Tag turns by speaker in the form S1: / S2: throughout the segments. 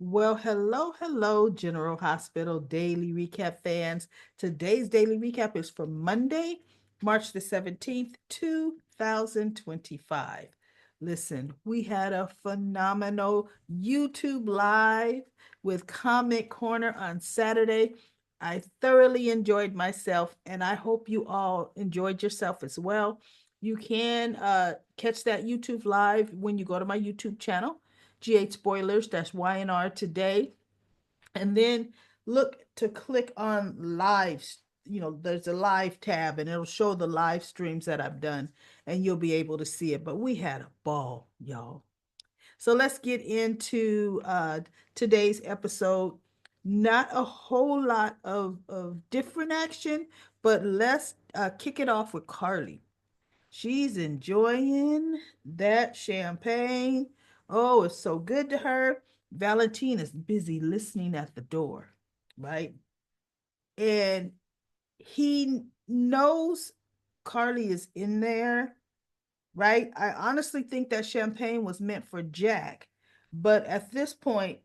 S1: Well, hello, General Hospital Daily Recap fans. Today's daily recap is for Monday, March the 17th, 2025. Listen, we had a phenomenal YouTube live with Comment Corner on Saturday. I thoroughly enjoyed myself, and I hope you all enjoyed yourself as well. You can catch that YouTube live when you go to my YouTube channel. G8 spoilers, that's YNR today. And then look to click on lives. There's a live tab and it'll show the live streams that I've done and you'll be able to see it. But we had a ball, y'all. So let's get into today's episode. Not a whole lot of different action, but let's kick it off with Carly. She's enjoying that champagne. Oh, it's so good to her. Valentine is busy listening at the door, right? And he knows Carly is in there, right? I honestly think that champagne was meant for Jack. But at this point,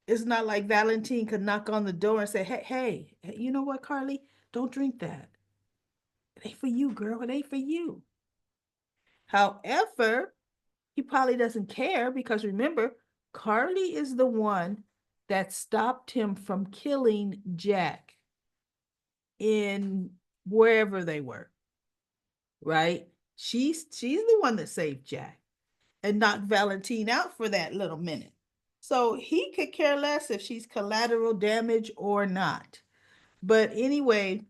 S1: it's not like Valentine could knock on the door and say, hey, you know what, Carly? Don't drink that. It ain't for you, girl. It ain't for you. However, he probably doesn't care because remember, Carly is the one that stopped him from killing Jack in wherever they were, right? She's the one that saved Jack and knocked Valentine out for that little minute. So he could care less if she's collateral damage or not. But anyway,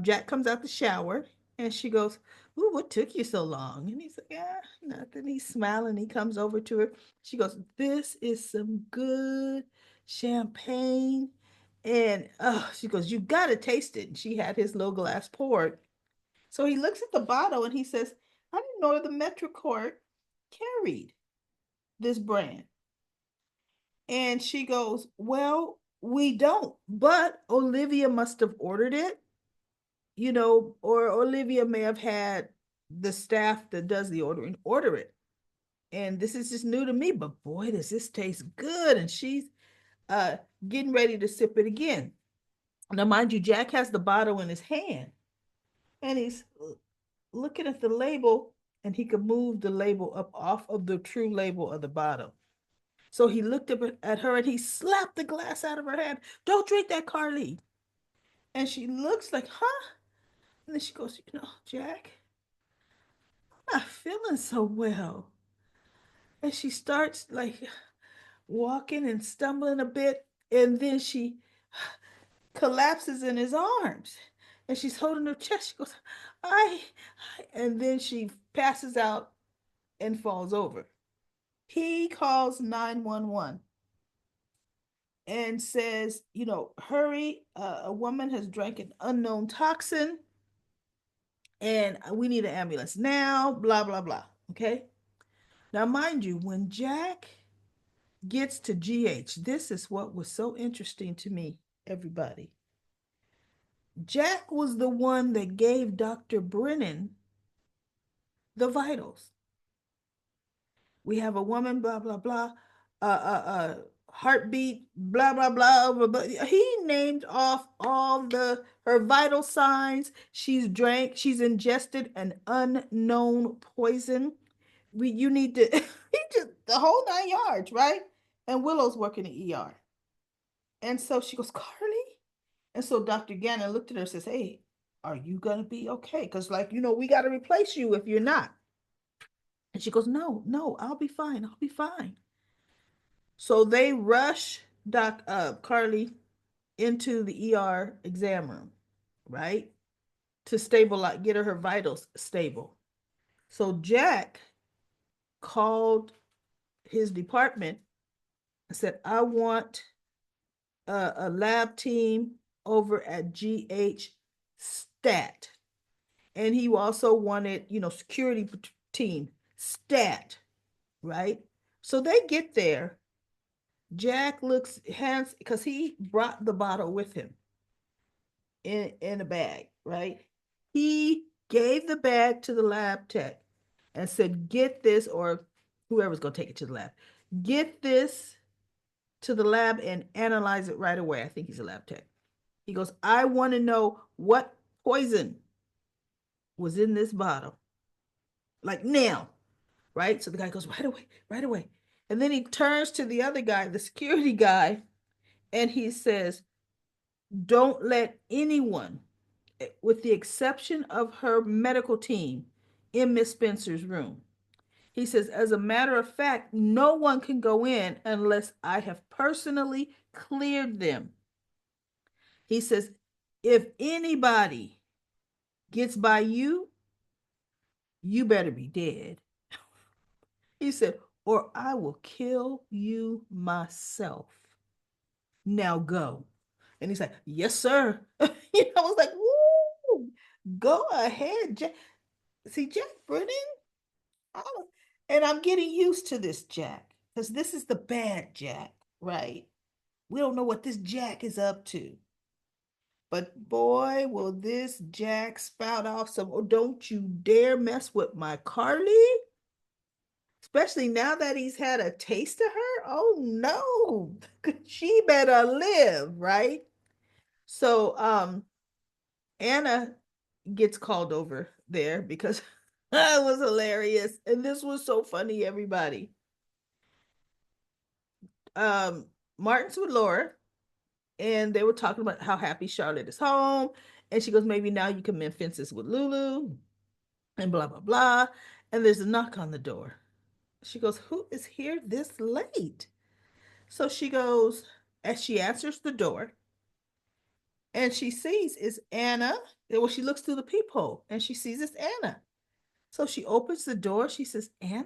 S1: Jack comes out the shower and she goes, "Ooh, what took you so long?" And he's like, "Yeah, nothing." He's smiling. He comes over to her. She goes, "This is some good champagne." And she goes, "You got to taste it." And she had his little glass poured. So he looks at the bottle and he says, "I didn't know the Metro Court carried this brand." And she goes, "Well, we don't, but Olivia must have ordered it, or Olivia may have had the staff that does the ordering order it. And this is just new to me, but boy, does this taste good." And she's uh getting ready to sip it again. Now, mind you, Jack has the bottle in his hand and he's looking at the label and he could move the label up off of the true label of the bottle. So he looked up at her and he slapped the glass out of her hand. "Don't drink that, Carly." And she looks like, "Huh?" And then she goes, "Jack, I'm not feeling so well." And she starts like walking and stumbling a bit. And then she collapses in his arms. And she's holding her chest. She goes, I. And then she passes out and falls over. He calls 911 and says, "Hurry, a woman has drank an unknown toxin and we need an ambulance now, blah, blah, blah." Okay. Now, mind you, when Jack gets to GH, this is what was so interesting to me, everybody. Jack was the one that gave Dr. Brennan the vitals. We have a woman, blah, blah, blah, heartbeat, blah, blah, blah, blah, blah. He named off all her vital signs. She's ingested an unknown poison. You need to, he just, the whole 9 yards, right? And Willow's working the ER. And so she goes, "Carly?" And so Dr. Gannon looked at her and says, "Hey, are you going to be okay? Because, we got to replace you if you're not." And she goes, "No, no, I'll be fine. I'll be fine." So they rush Carly into the ER exam room, right? To stabilize, get her vitals stable. So Jack called his department and said, "I want a lab team over at GH Stat." And he also wanted, security team stat, right? So they get there. Jack looks hands because he brought the bottle with him in a bag, right? He gave the bag to the lab tech and said, "Get this," or whoever's gonna take it to the lab, "Get this to the lab and analyze it right away. I think he's a lab tech. He goes, I want to know what poison was in this bottle. Like now, right? So the guy goes, right away, right away. And then he turns to the other guy, the security guy, and he says, don't let anyone, with the exception of her medical team, in Miss Spencer's room. He says, as a matter of fact, no one can go in unless I have personally cleared them. He says, if anybody gets by you, you better be dead. He said, or I will kill you myself. Now go. And he's like, yes, sir. I was like, woo, go ahead, Jack. See, Jack Brennan, and I'm getting used to this Jack because this is the bad Jack, right? We don't know what this Jack is up to. But boy, will this Jack spout off some, oh, don't you dare mess with my Carly. Especially now that he's had a taste of her. Oh no, she better live, right? So Anna gets called over there because it was hilarious. And this was so funny, everybody. Um, Martin's with Laura, and they were talking about how happy Charlotte is home. And she goes, maybe now you can mend fences with Lulu, and blah, blah, blah. And there's a knock on the door. She goes, who is here this late? So she goes, as she answers the door, and she sees it's Anna. Well, she looks through the peephole and she sees it's Anna. So she opens the door. She says, Anna?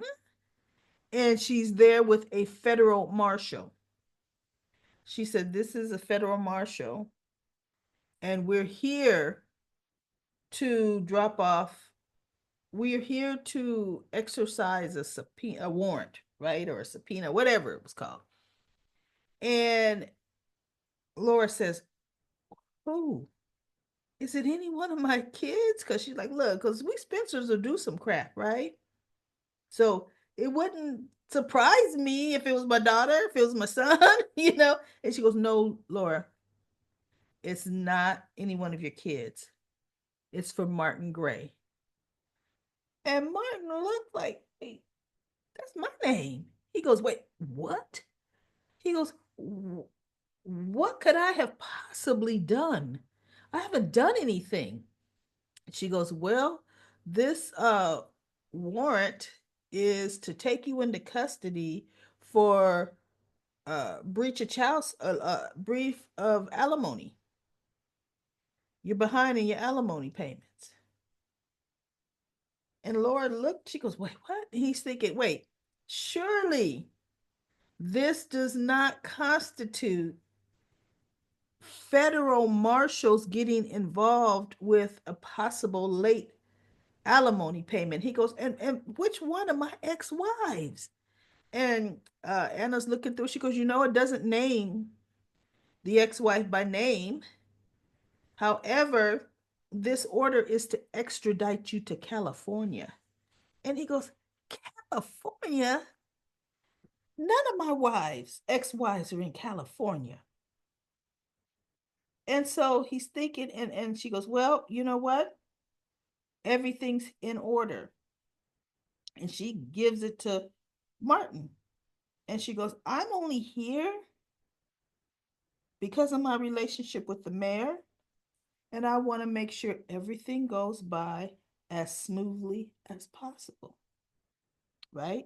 S1: And she's there with a federal marshal. She said, this is a federal marshal, and we're here to drop off. We're here to exercise a subpoena, a warrant, right? Or a subpoena, whatever it was called. And Laura says, who? Is it any one of my kids? Because she's like, look, because we Spencers will do some crap, right? So it wouldn't surprise me if it was my daughter, if it was my son, you know? And she goes, no, Laura, it's not any one of your kids. It's for Martin Gray. And Martin looked like, hey, that's my name. He goes, wait, what? He goes, what could I have possibly done? I haven't done anything. She goes, well, this warrant is to take you into custody for breach of brief of alimony. You're behind in your alimony payments. And Laura looked, she goes, wait, what? And he's thinking, wait, surely this does not constitute federal marshals getting involved with a possible late alimony payment. He goes, and which one of my ex-wives? And Anna's looking through. She goes, you know, it doesn't name the ex-wife by name. However, this order is to extradite you to California. And he goes, California? None of my wives, ex-wives, are in California. And so he's thinking, and she goes, well, you know what? Everything's in order. And she gives it to Martin. And she goes, I'm only here because of my relationship with the mayor. And I want to make sure everything goes by as smoothly as possible. Right?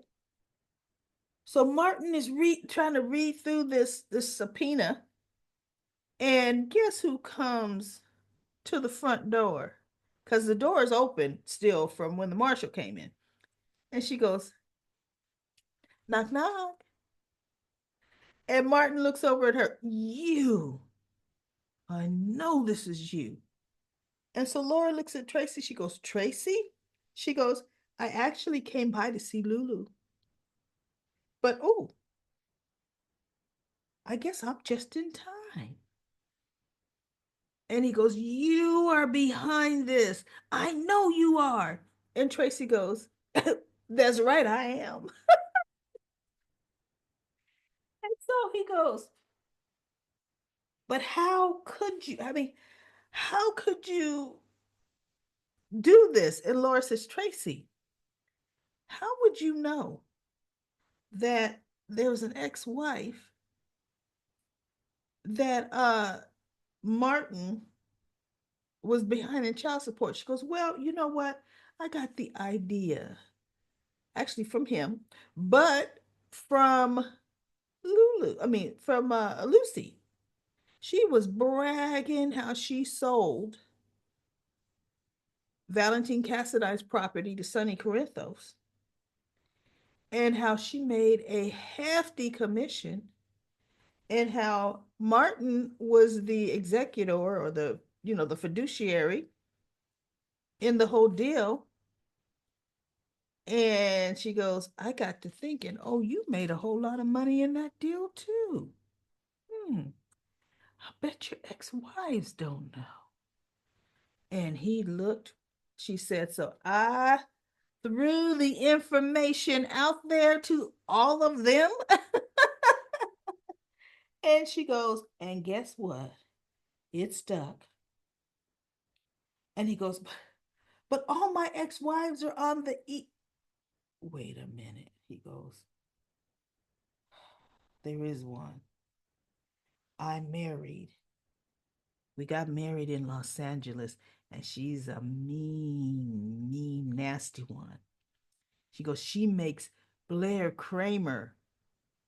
S1: So Martin is trying to read through this subpoena. And guess who comes to the front door? Because the door is open still from when the marshal came in. And she goes, knock, knock. And Martin looks over at her, you. I know this is you. And so Laura looks at Tracy. She goes, Tracy? She goes, I actually came by to see Lulu. But oh, I guess I'm just in time. And he goes, you are behind this. I know you are. And Tracy goes, that's right, I am. he goes, but how could you? I mean, how could you do this? And Laura says, Tracy, how would you know that there was an ex-wife that Martin was behind in child support? She goes, well, you know what? I got the idea actually from him, but from from Lucy. She was bragging how she sold Valentine Cassidy's property to Sonny Corinthos and how she made a hefty commission and how Martin was the executor or the fiduciary in the whole deal. And she goes, I got to thinking, oh, you made a whole lot of money in that deal too. Hmm, I bet your ex-wives don't know. And he looked, she said, so I threw the information out there to all of them. And she goes, and guess what? It stuck. And he goes, but all my ex-wives are on the Wait a minute. He goes, there is one. I married. We got married in Los Angeles, and she's a mean, mean, nasty one. She goes, she makes Blair Kramer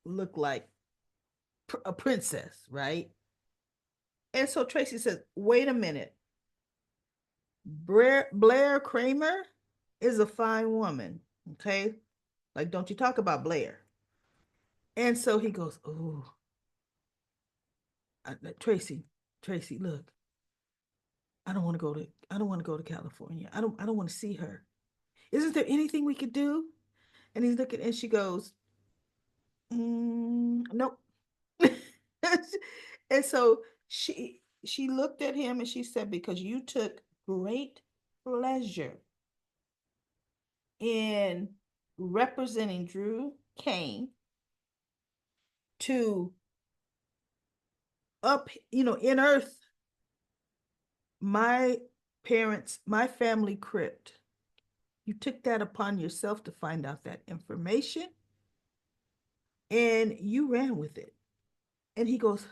S1: look like a princess, right? And so Tracy says, wait a minute. Blair Kramer is a fine woman, okay? Like, don't you talk about Blair. And so he goes, oh, Tracy, Tracy, look, I don't want to go to California. I don't want to see her. Isn't there anything we could do? And he's looking, and she goes, nope. And so she looked at him and she said, because you took great pleasure in representing Drew Kane to unearth my my family crypt. You took that upon yourself to find out that information and you ran with it. And he goes,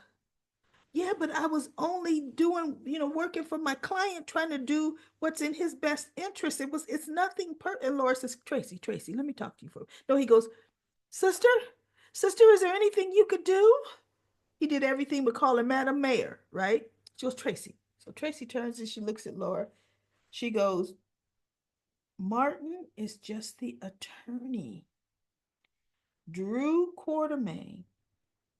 S1: yeah, but I was only doing, working for my client, trying to do what's in his best interest. It's nothing and Laura says, Tracy, let me talk to you for. No, he goes, sister, is there anything you could do? He did everything but call her Madam Mayor, right? She goes, Tracy. So Tracy turns and she looks at Laura. She goes, Martin is just the attorney. Drew Quartermain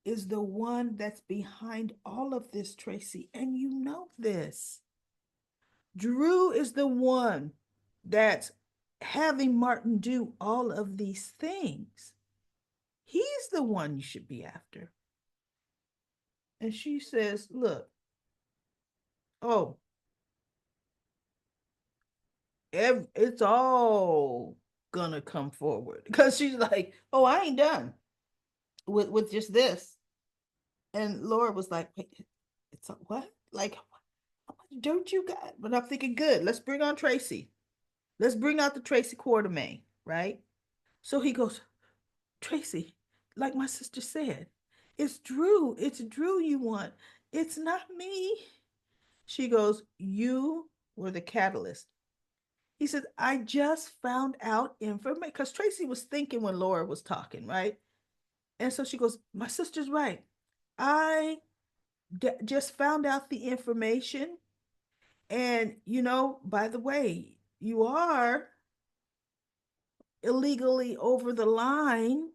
S1: is the one that's behind all of this, Tracy, and you know this. Drew is the one that's having Martin do all of these things. He's the one you should be after. And she says, look, oh, it's all gonna come forward. Because she's like, oh, I ain't done with just this. And Laura was like, wait, it's a, what? Like, how much dirt you got? But I'm thinking, good, let's bring on Tracy. Let's bring out the Tracy Quartermain, right? So he goes, Tracy, like my sister said, it's Drew. It's Drew you want. It's not me. She goes, you were the catalyst. He said, I just found out information because Tracy was thinking when Laura was talking, right? And so she goes, my sister's right. I just found out the information. And, by the way, you are illegally over the line,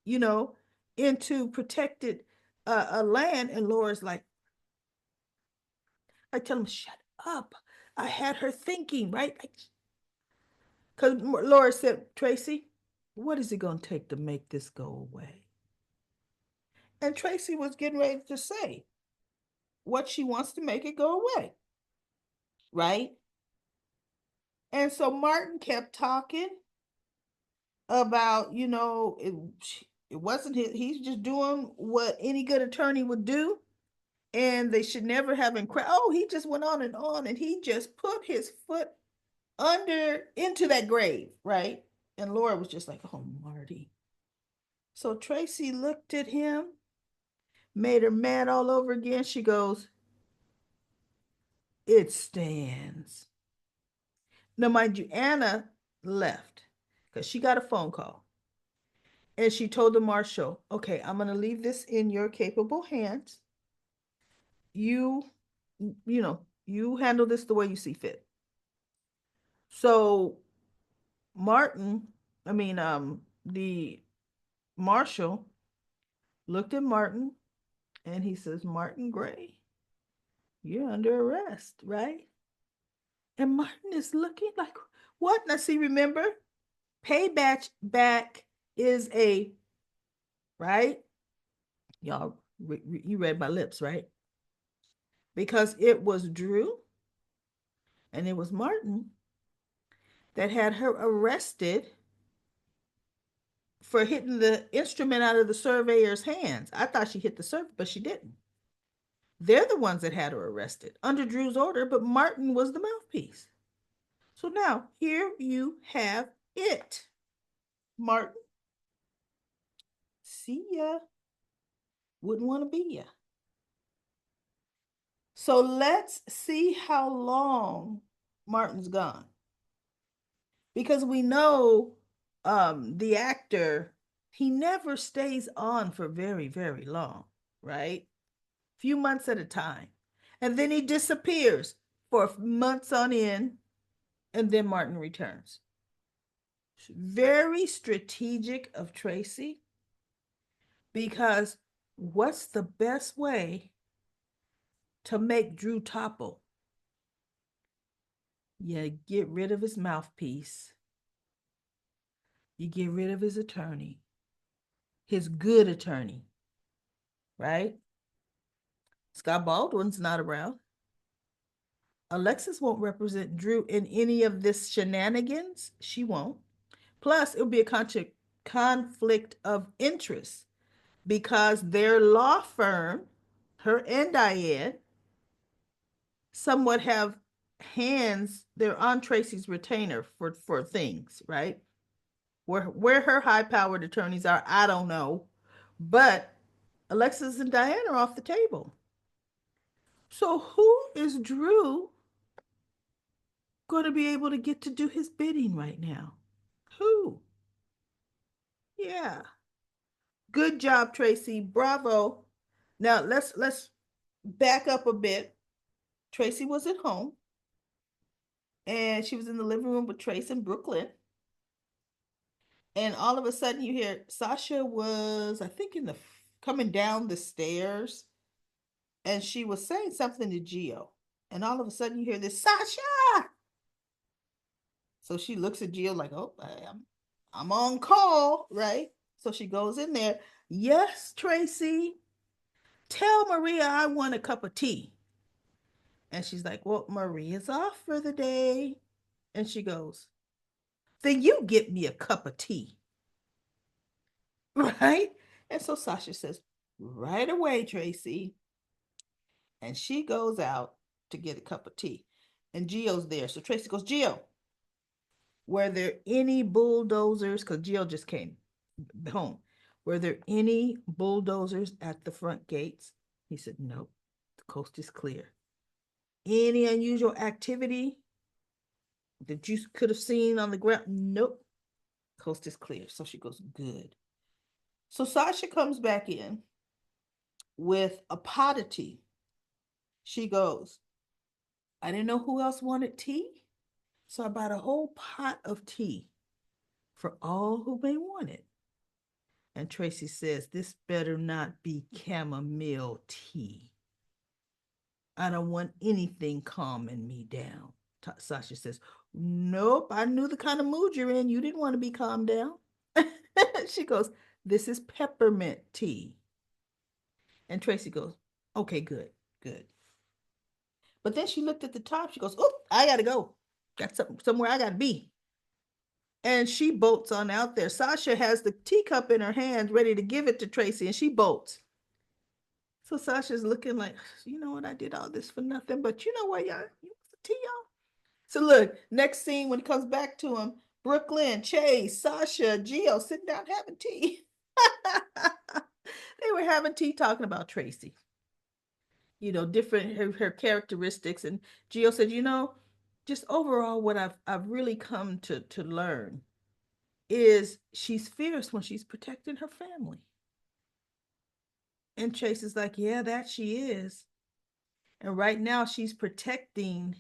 S1: you know, into protected land. And Laura's like, I tell him, shut up. I had her thinking, right? Because Laura said, Tracy, what is it going to take to make this go away? And Tracy was getting ready to say what she wants to make it go away, right? And so Martin kept talking about, It wasn't his, he's just doing what any good attorney would do. And they should never have him cry. Oh, he just went on and he just put his foot under into that grave, right? And Laura was just like, oh, Marty. So Tracy looked at him, made her mad all over again. She goes, it stands. Now, mind you, Anna left because she got a phone call. And she told the marshal, okay, I'm going to leave this in your capable hands. You, you handle this the way you see fit. So Martin, the marshal looked at Martin and he says, Martin Gray, you're under arrest, right? And Martin is looking like, what? Now, see, remember, payback back is a, right? Y'all, you read my lips, right? Because it was Drew and it was Martin that had her arrested for hitting the instrument out of the surveyor's hands. I thought she hit the surveyor, but she didn't. They're the ones that had her arrested under Drew's order, but Martin was the mouthpiece. So now here you have it. Martin, see ya. Wouldn't want to be ya. So let's see how long Martin's gone. Because we know the actor, he never stays on for very, very long, right? Few months at a time. And then he disappears for months on end, and then Martin returns. Very strategic of Tracy, because what's the best way to make Drew topple? You get rid of his mouthpiece. You get rid of his attorney, his good attorney, right? Scott Baldwin's not around. Alexis won't represent Drew in any of this shenanigans. She won't. Plus, it'll be a conflict of interest because their law firm, her and Diane, somewhat have hands. They're on Tracy's retainer for things, right? Where her high powered attorneys are, I don't know, but Alexis and Diane are off the table. So who is Drew going to be able to get to do his bidding right now? Who? Yeah. Good job, Tracy. Bravo. Now let's back up a bit. Tracy was at home and she was in the living room with Trace in Brooklyn. And all of a sudden you hear Sasha was, I think, coming down the stairs, and she was saying something to Gio. And all of a sudden you hear this, Sasha. So she looks at Gio like, oh, I'm on call, right? So she goes in there. Yes, Tracy, tell Maria I want a cup of tea. And she's like, well, Maria's off for the day. And she goes, then you get me a cup of tea. Right? And so Sasha says, right away, Tracy. And she goes out to get a cup of tea. And Gio's there. So Tracy goes, Gio, were there any bulldozers? Because Gio just came home. Were there any bulldozers at the front gates? He said, nope, the coast is clear. Any unusual activity that you could have seen on the ground? Nope, coast is clear. So she goes, good. So Sasha comes back in with a pot of tea. She goes, I didn't know who else wanted tea, so I bought a whole pot of tea for all who may want it. And Tracy says, this better not be chamomile tea. I don't want anything calming me down. Sasha says, nope, I knew the kind of mood you're in. You didn't want to be calmed down. She goes, this is peppermint tea. And Tracy goes, okay, good, good. But then she looked at the top. She goes, oh, I got to go. Got somewhere I got to be. and she bolts on out there. Sasha has the teacup in her hand, ready to give it to Tracy, and she bolts. So Sasha's looking like, you know what? I did all this for nothing, but you know what, y'all? You want the tea, y'all? So look, next scene when it comes back to him, Brooklyn, Chase, Sasha, Gio sitting down having tea. They were having tea talking about Tracy, different her characteristics. And Gio said, just overall what I've really come to learn is she's fierce when she's protecting her family. And Chase is like, yeah, that she is. And right now she's protecting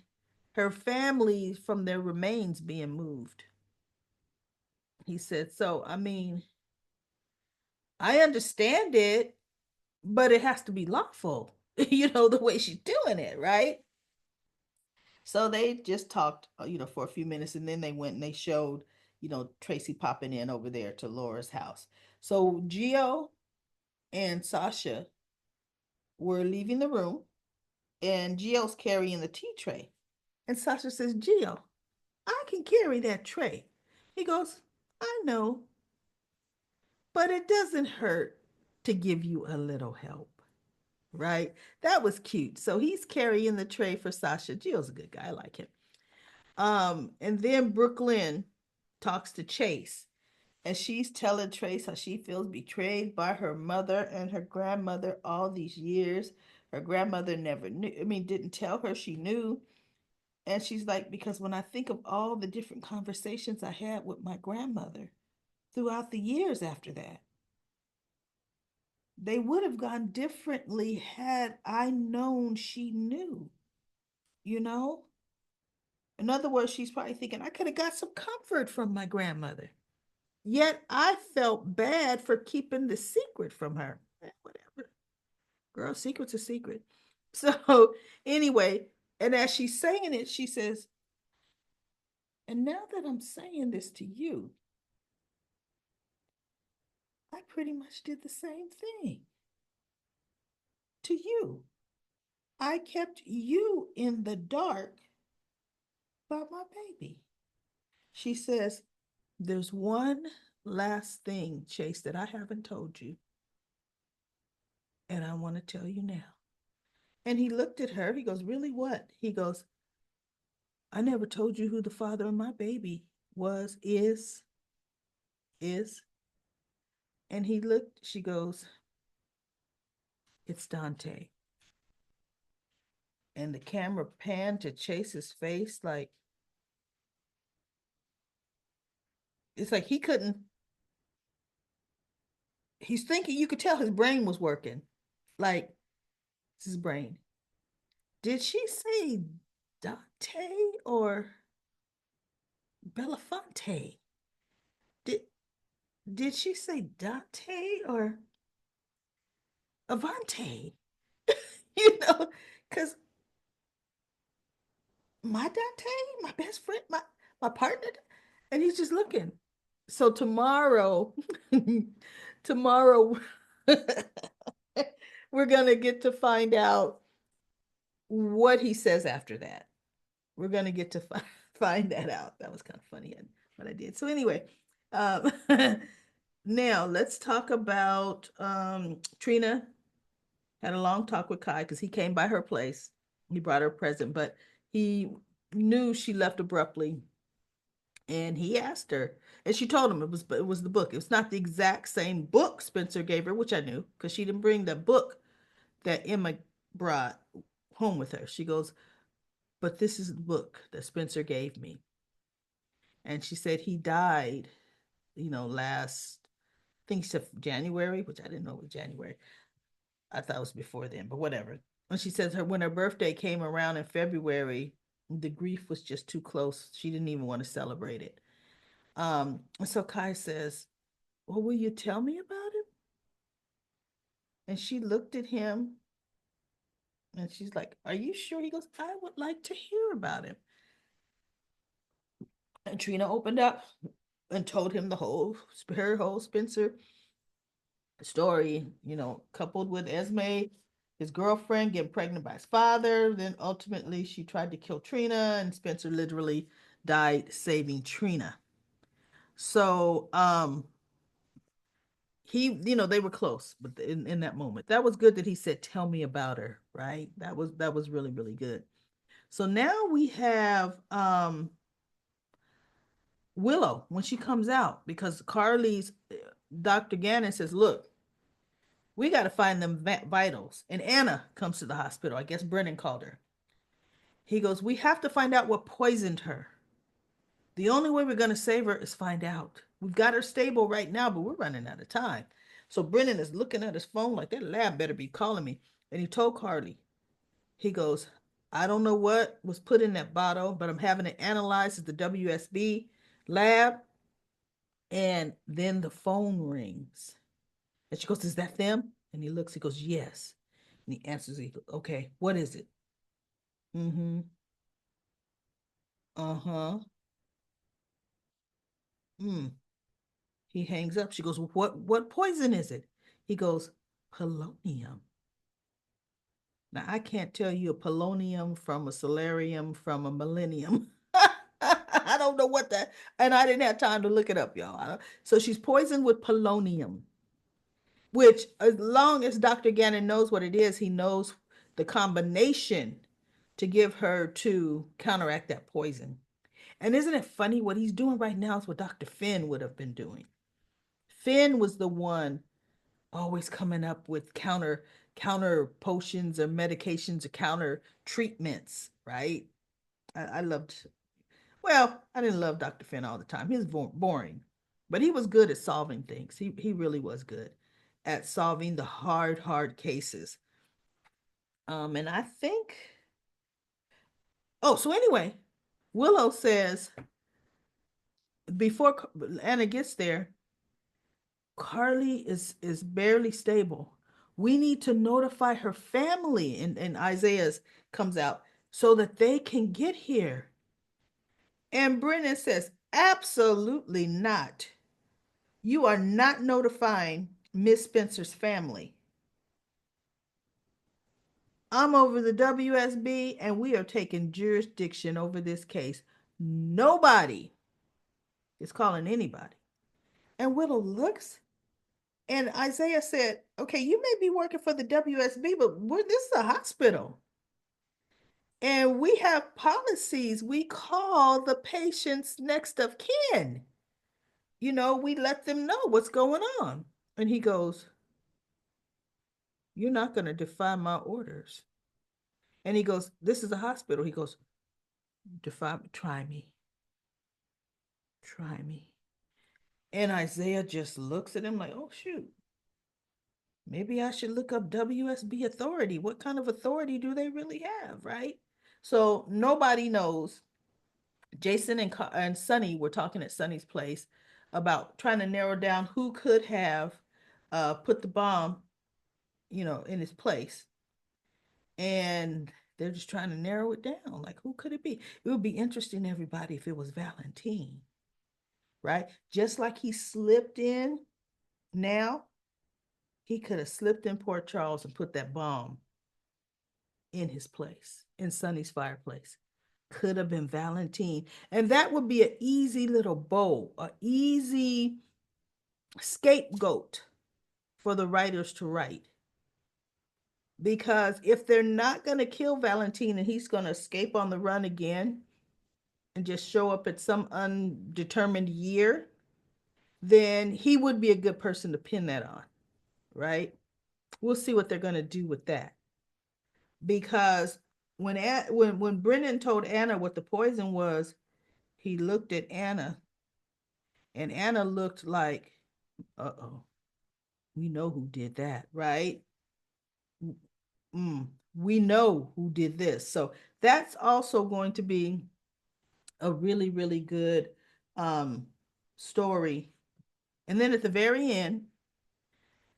S1: her family from their remains being moved. He said, so I mean, I understand it, but it has to be lawful, the way she's doing it, right? So they just talked, for a few minutes, and then they went and they showed, Tracy popping in over there to Laura's house. So Gio and Sasha were leaving the room, and Gio's carrying the tea tray. And Sasha says, Gio, I can carry that tray. He goes, I know, but it doesn't hurt to give you a little help. Right? That was cute. So he's carrying the tray for Sasha. Gio's a good guy. I like him. And then Brooklyn talks to Chase, and she's telling Trace how she feels betrayed by her mother and her grandmother all these years. Her grandmother never knew, didn't tell her she knew. And she's like, because when I think of all the different conversations I had with my grandmother throughout the years after that, they would have gone differently had I known she knew, you know? In other words, she's probably thinking, I could have got some comfort from my grandmother. Yet I felt bad for keeping the secret from her. Whatever. Girl, secret's a secret. So, anyway, and as she's saying it, she says, and now that I'm saying this to you, I pretty much did the same thing to you. I kept you in the dark about my baby. She says, there's one last thing, Chase, that I haven't told you, and I want to tell you now. And he looked at her. He goes, really, what? He goes, I never told you who the father of my baby was, is. And he looked, she goes, it's Dante. And the camera panned to Chase's face, like, it's like he couldn't, he's thinking, you could tell his brain was working. Like, it's his brain. Did she say Dante or Belafonte? Did did she say Dante or Avante? you know, because my Dante, my best friend, my partner, and he's just looking. So tomorrow, tomorrow, we're gonna get to find out what he says after that. We're gonna get to find that out. That was kind of funny what I did. So anyway, um, now let's talk about Trina had a long talk with Kai because he came by her place. He brought her a present, but he knew she left abruptly, and he asked her, and she told him it was the book. It was not the exact same book Spencer gave her, which I knew because she didn't bring the book that Emma brought home with her. She goes, but this is the book that Spencer gave me, and she said he died, last, I think she said January, which I didn't know was January. I thought it was before then, but whatever. And she says when her birthday came around in February, the grief was just too close. She didn't even want to celebrate it. So Kai says, well, will you tell me about him? And she looked at him and she's like, are you sure? He goes, I would like to hear about him. And Trina opened up and told him her whole Spencer story, coupled with Esme, his girlfriend, getting pregnant by his father. Then ultimately she tried to kill Trina, and Spencer literally died saving Trina. So they were close, but in that moment, that was good that he said, "Tell me about her." Right? That was really really good. So now we have Willow when she comes out because Carly's Dr. Gannon says, "Look, we got to find them vitals." And Anna comes to the hospital. I guess Brennan called her. He goes, "We have to find out what poisoned her. The only way we're going to save her is find out. We've got her stable right now, but we're running out of time." So Brennan is looking at his phone like that lab better be calling me. And he told Carly, he goes, "I don't know what was put in that bottle, but I'm having it analyzed at the WSB lab." And then the phone rings. And she goes, "Is that them?" And he looks, he goes, "Yes." And he answers, he goes, "Okay, what is it?" Mm-hmm. Uh-huh. Mm. He hangs up. She goes, "What poison is it?" He goes, "Polonium." Now I can't tell you a polonium from a solarium from a millennium. I don't know what that, and I didn't have time to look it up, y'all. So she's poisoned with polonium, which, as long as Dr. Gannon knows what it is, he knows the combination to give her to counteract that poison. And isn't it funny what he's doing right now is what Dr. Finn would have been doing. Finn was the one always coming up with counter potions or medications or counter treatments, right? I loved, well, I didn't love Dr. Finn all the time. He was boring, but he was good at solving things. He really was good at solving the hard cases. And I think, oh, so anyway, Willow says before Anna gets there, Carly is barely stable. We need to notify her family, and Isaiah's comes out so that they can get here. And Brennan says, "Absolutely not. You are not notifying Miss Spencer's family. I'm over the WSB and we are taking jurisdiction over this case. Nobody is calling anybody." And Willow looks, and Isaiah said, "Okay, you may be working for the WSB, but this is a hospital. And we have policies. We call the patient's next of kin. We let them know what's going on." And he goes, "You're not going to defy my orders." And he goes, "This is a hospital." He goes, "Defy me, try me, try me." And Isaiah just looks at him like, "Oh, shoot. Maybe I should look up WSB authority. What kind of authority do they really have, right?" So nobody knows. Jason and Sonny were talking at Sonny's place about trying to narrow down who could have put the bomb, in his place. And they're just trying to narrow it down. Like, who could it be? It would be interesting, everybody, if it was Valentine, right? Just like he slipped in now, he could have slipped in Port Charles and put that bomb in his place, in Sonny's fireplace. Could have been Valentine. And that would be an easy little bow, an easy scapegoat for the writers to write. Because if they're not going to kill Valentine and he's going to escape on the run again and just show up at some undetermined year, then he would be a good person to pin that on, right? We'll see what they're going to do with that. Because when Brennan told Anna what the poison was, he looked at Anna, and Anna looked like, "Uh-oh, we know who did that, right? Mm, we know who did this." So that's also going to be a really, really good um, story. And then at the very end,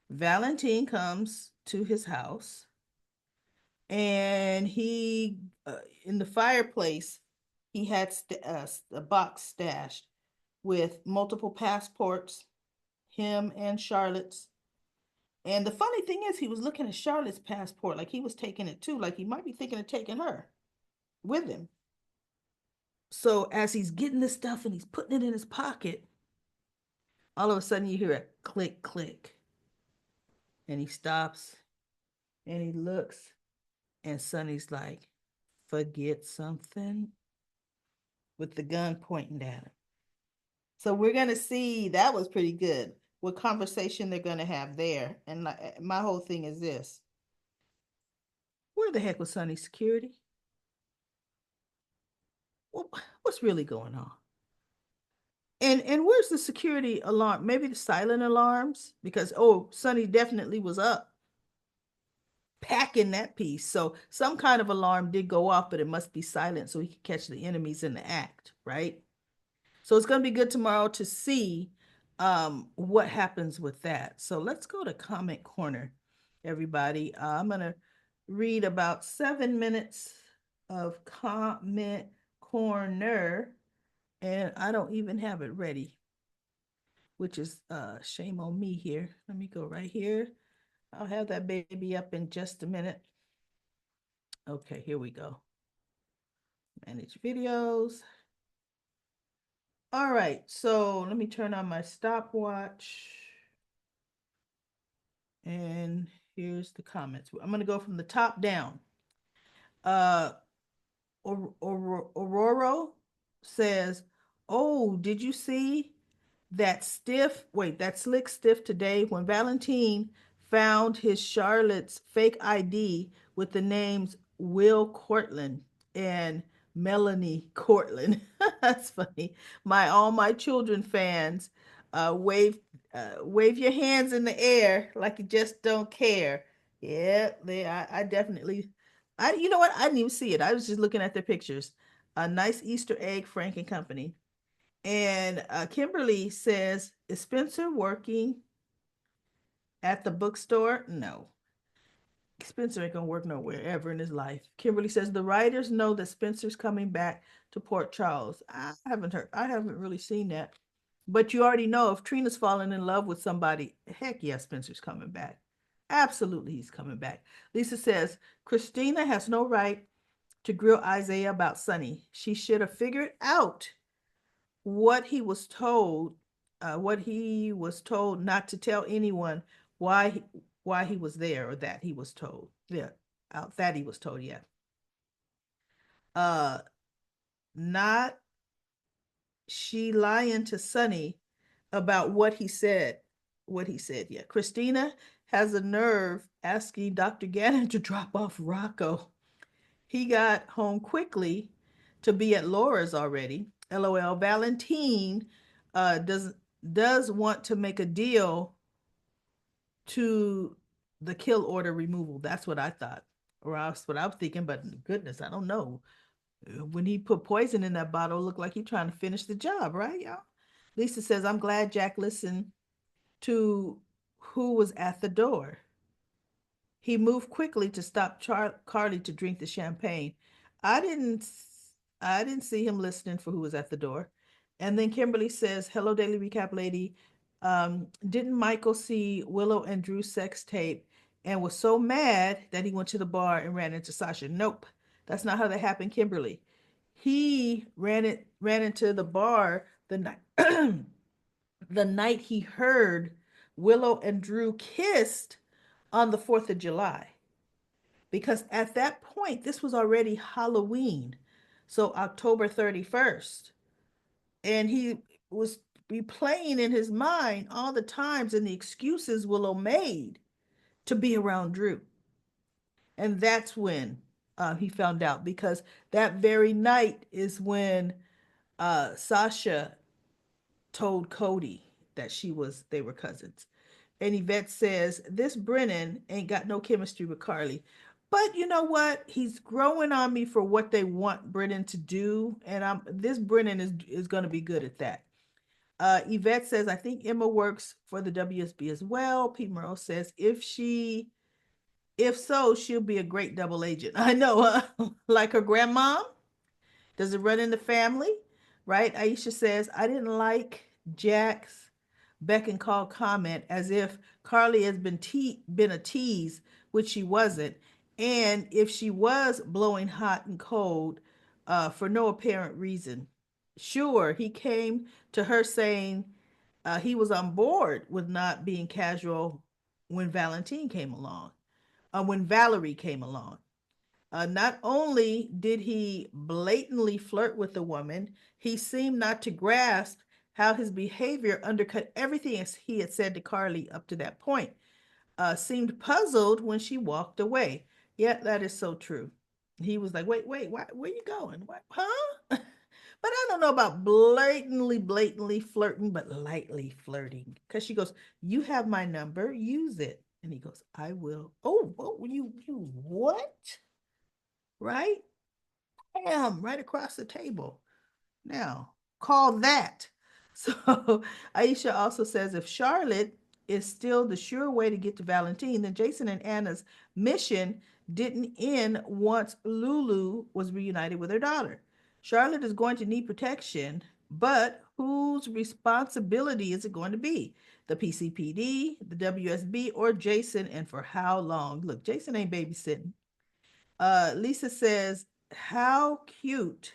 S1: Valentine comes to his house, and he, in the fireplace, he had a box stashed with multiple passports, him and Charlotte's. And the funny thing is, he was looking at Charlotte's passport like he was taking it too, like he might be thinking of taking her with him. So as he's getting this stuff and he's putting it in his pocket, All of a sudden you hear a click, click, and he stops and he looks, and Sonny's like, forget something, with the gun pointing at him. So we're gonna see that was pretty good. What conversation they're gonna have there. And my whole thing is this: where the heck was Sonny's security? What's really going on? And where's the security alarm? Maybe the silent alarms, because Sonny definitely was up packing that piece. So some kind of alarm did go off, but it must be silent so he can catch the enemies in the act, right? So it's going to be good tomorrow to see what happens with that. So let's go to comment corner, everybody. I'm going to read about 7 minutes of comment corner, and I don't even have it ready, which is shame on me here. Let me go right here. I'll have that baby up in just a minute. Okay, here we go. Manage videos. All right, so let me turn on my stopwatch. And here's the comments. I'm going to go from the top down. Uh, Aurora says, "Oh, did you see that slick stiff today when Valentine found his Charlotte's fake ID with the names Will Cortland and Melanie Cortland." That's funny. All my children fans, wave your hands in the air like you just don't care. Yeah, I definitely, you know what? I didn't even see it. I was just looking at the pictures. A nice Easter egg, Frank and Company. And Kimberly says, is Spencer working at the bookstore? No. Spencer ain't gonna work nowhere ever in his life. Kimberly says the writers know that Spencer's coming back to Port Charles. I haven't really seen that. But you already know if Trina's falling in love with somebody, heck yeah, Spencer's coming back. Absolutely, he's coming back. Lisa says Christina has no right to grill Isaiah about Sonny. She should have figured out what he was told, not to tell anyone why he, why he was there, or that he was told. Yeah, that he was told. Yeah. Uh, Not she lying to Sonny about what he said. What he said. Yeah. Christina has a nerve asking Dr. Gannon to drop off Rocco. He got home quickly to be at Laura's already. LOL. Valentine uh, does does want to make a deal to the kill order removal. That's what I thought, or that's what I was thinking. But goodness, I don't know. When he put poison in that bottle, it looked like he trying to finish the job, right, y'all? Lisa says, "I'm glad Jack listened to who was at the door. He moved quickly to stop Carly to drink the champagne. I didn't I didn't see him listening for who was at the door." And then Kimberly says, "Hello, Daily Recap lady. Didn't Michael see Willow and Drew's sex tape and was so mad that he went to the bar and ran into Sasha?" Nope. That's not how that happened, Kimberly. He ran into the bar the night the night he heard Willow and Drew kissed on the 4th of July, because at that point this was already Halloween, so October 31st, and he was replaying in his mind all the times and the excuses Willow made to be around Drew. And that's when he found out, because that very night is when Sasha told Cody that they were cousins. And Yvette says, this Brennan ain't got no chemistry with Carly. But you know what? He's growing on me for what they want Brennan to do. And this Brennan is going to be good at that. Yvette says, I think Emma works for the WSB as well. Pete Merle says, if so, she'll be a great double agent. I know, like her grandma. Does it run in the family? Right? Aisha says, I didn't like Jack's beck and call comment, as if Carly has been a tease, which she wasn't. And if she was blowing hot and cold for no apparent reason. Sure, he came to her saying He was on board with not being casual when Valentine came along, when Valerie came along. Not only did he blatantly flirt with the woman, he seemed not to grasp how his behavior undercut everything as he had said to Carly up to that point. Seemed puzzled when she walked away. Yeah, that is so true. He was like, wait, wait, where you going? What, huh? But I don't know about blatantly flirting, but lightly flirting. Because she goes, you have my number, use it. And he goes, I will. Oh, you what? Right? Bam, right across the table. Now, call that. So Aisha also says if Charlotte is still the sure way to get to Valentine, then Jason and Anna's mission didn't end once Lulu was reunited with her daughter. Charlotte is going to need protection, but whose responsibility is it going to be? The PCPD, the WSB, or Jason, and for how long? Look, Jason ain't babysitting. Lisa says, how cute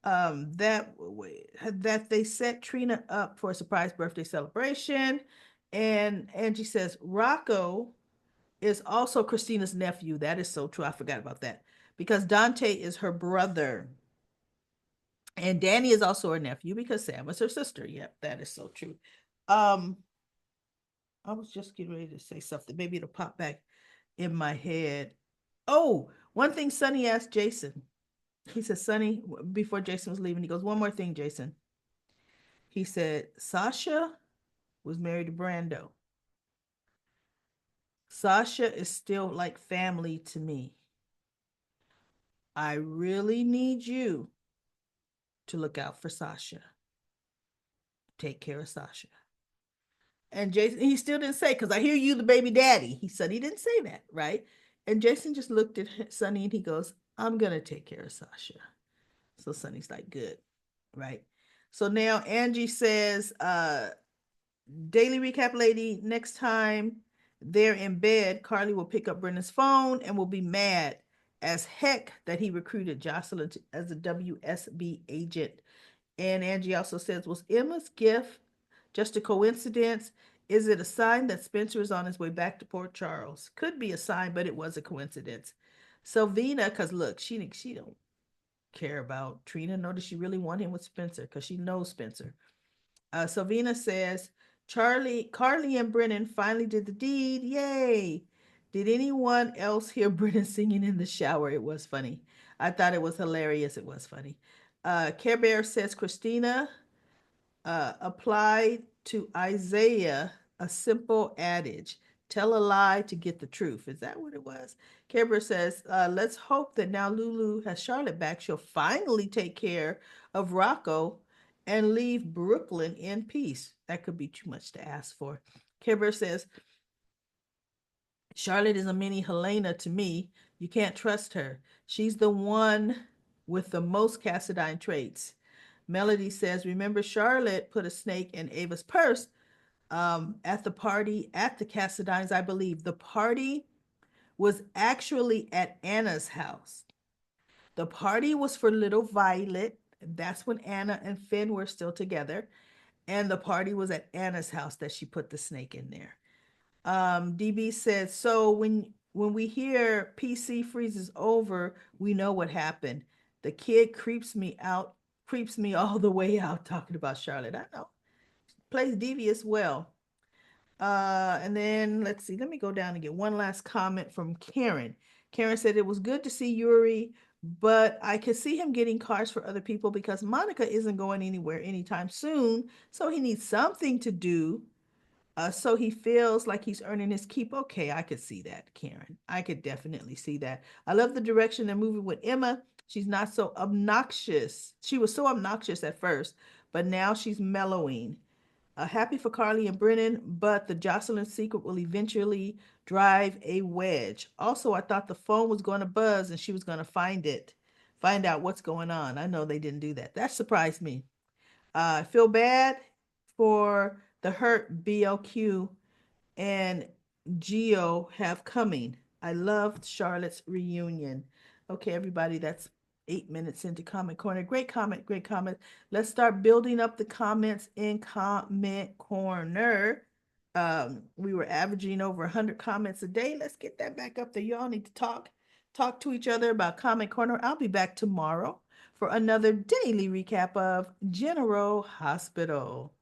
S1: that they set Trina up for a surprise birthday celebration. And Angie says Rocco is also Christina's nephew. That is so true. I forgot about that. Because Dante is her brother. And Danny is also her nephew because Sam is her sister. Yep, that is so true. Um, I was just getting ready to say something. Maybe it'll pop back in my head. Oh, one thing Sonny asked Jason. He said, Sonny, before Jason was leaving, he goes, one more thing, Jason. He said, Sasha was married to Brando. Sasha is still like family to me. I really need you to look out for Sasha. Take care of Sasha. And Jason, he still didn't say, because I hear you, the baby daddy. He said he didn't say that, right? And Jason just looked at Sonny and he goes, I'm going to take care of Sasha. So Sonny's like, good, right? So now Angie says, daily recap lady, next time they're in bed, Carly will pick up Brendan's phone and will be mad as heck that he recruited Jocelyn as a WSB agent. And Angie also says, was Emma's gift just a coincidence? Is it a sign that Spencer is on his way back to Port Charles? Could be a sign, but it was a coincidence. Sylvina, because look, she don't care about Trina, nor does she really want him with Spencer, because she knows Spencer. Sylvina says, Carly and Brennan finally did the deed. Yay. Did anyone else hear Brennan singing in the shower? It was funny. I thought it was hilarious. It was funny. Care Bear says, Christina applied to Isaiah a simple adage, tell a lie to get the truth. Is that what it was? Care Bear says, let's hope that now Lulu has Charlotte back, she'll finally take care of Rocco and leave Brooklyn in peace. That could be too much to ask for. Care Bear says, Charlotte is a mini Helena to me. You can't trust her. She's the one with the most Cassadine traits. Melody says, remember Charlotte put a snake in Ava's purse at the party at the Cassadines, I believe. The party was actually at Anna's house. The party was for little Violet. That's when Anna and Finn were still together. And the party was at Anna's house that she put the snake in there. DB said, so when we hear PC freezes over, we know what happened. The kid creeps me all the way out talking about Charlotte. I know. Plays devious well. And then let's see, let me go down and get one last comment from Karen. Karen said it was good to see Yuri, but I could see him getting cars for other people because Monica isn't going anywhere anytime soon. So he needs something to do. So he feels like he's earning his keep. Okay, I could see that, Karen. I could definitely see that. I love the direction they're moving with Emma. She's not so obnoxious. She was so obnoxious at first, but now she's mellowing. Happy for Carly and Brennan, but the Jocelyn secret will eventually drive a wedge. Also, I thought the phone was going to buzz and she was going to find out what's going on. I know they didn't do that. That surprised me. I feel bad for the hurt BLQ and Geo have coming. I loved Charlotte's reunion. Okay, everybody, that's 8 minutes into Comment Corner. Great comment, great comment. Let's start building up the comments in Comment Corner. We were averaging over 100 comments a day. Let's get that back up there. Y'all need to talk to each other about Comment Corner. I'll be back tomorrow for another daily recap of General Hospital.